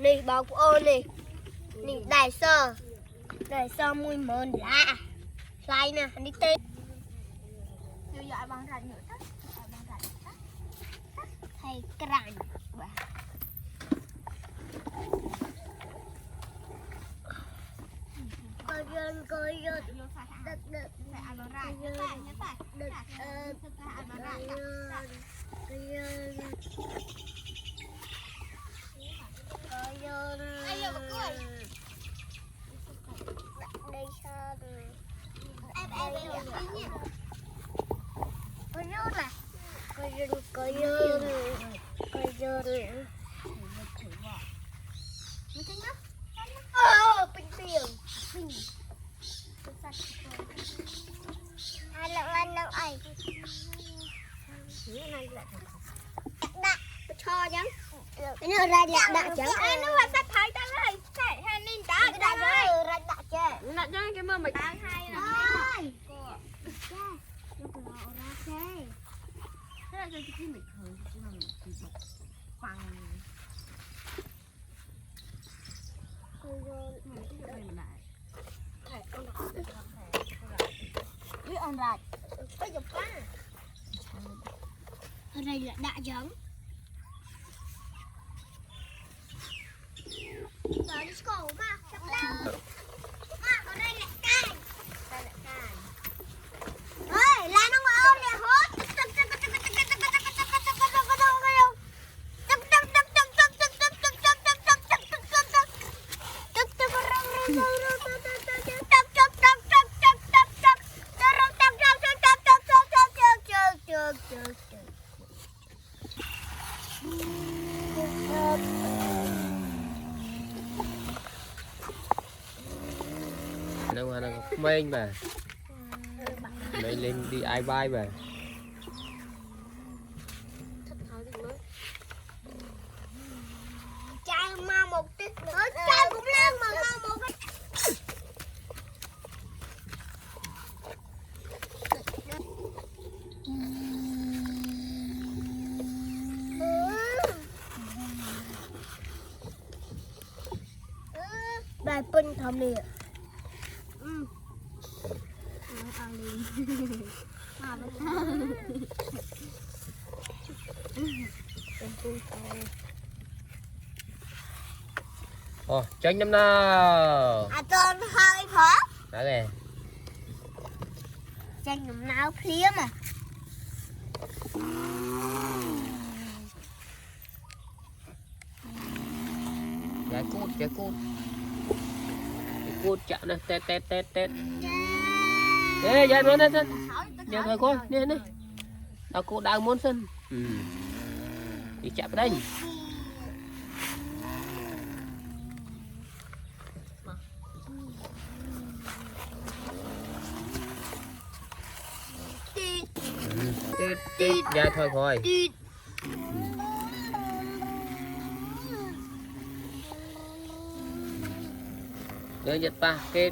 Nè bảo của ôn nè. Nè đại sơ mùi mờn lạ. Lại nè, đi tên. Nhiều dõi bằng rạch nữa tất. Thầy cạnh. Coi dân. Được. Phải ăn bằng rạch. Nhớ phải. Được. Thực ra ăn bằng rạch. Coi dân. Ai giờ mà cười. Đây sao rồi. Em nhớ nhỉ. Coi dân à. Coi dân. Mình thích nhá. Bình tiền. Ăn đâu ai. Này là đạ cho chứ. Cái này ra đạ chứ. Nó là sắp thấy ta ơi. Phải hay nên đá Đạ ơi, ra đạ chứ. Nó cho cái mơ mày ăn hay là Ôi. thế là cho cái mình hơi chứ mà mình chỉ bọc bằng biết ăn rạch Có dục quá. Ở đây là đạ giống. Rồi đi cổ mà, chọc đâu. Mà ở đây là cay. Đây là cay. Ơi, là nó ngồi ôm nè hốt. Nó mênh mà mấy lên đi ai bay mà Trai mau một tí nữa. Trai cũng lên mà mau một cái. Bài pin thầm nè. Tránh năm nào À con hơi khó. đó kìa Tranh nấm nào phía mà. cái cút chạm này tét ê dạy nó lên giờ thôi con nè tao cô đang muốn sân đi chạm đây tít ra thôi nhớ giật ba kết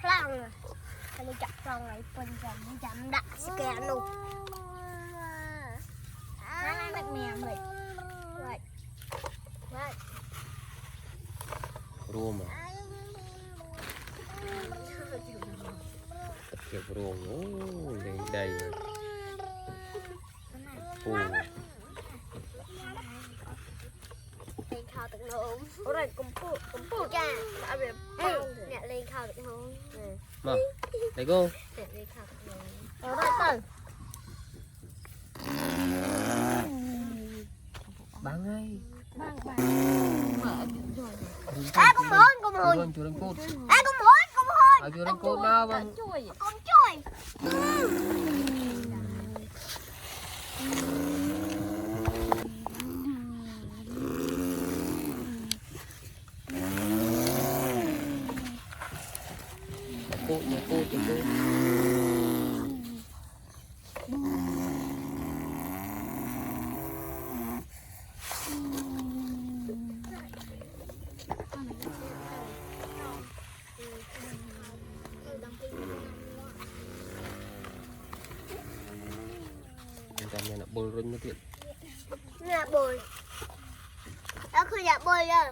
Plong à. Anh đi chặt plong này phân chậm đặt scan luôn. nó mệt mè mệt Right. rùa mà tập kiểu rùa đây phù lên khao tận hồn. Ủa rồi cùng phụ cha. Đã bị nè lên khao tận hồn. mà đây cô Nè lên khao tận hồn. Ủa rồi từ. bắn ngay mở rồi À con mồi. chú đánh cốt À con mồi. chú đánh cốt nào bằng chui Con chuối. cốt ចាំញ៉ាំបុលរុញទៅទៀត Nè bồi. Đóคืออยากบอยเลย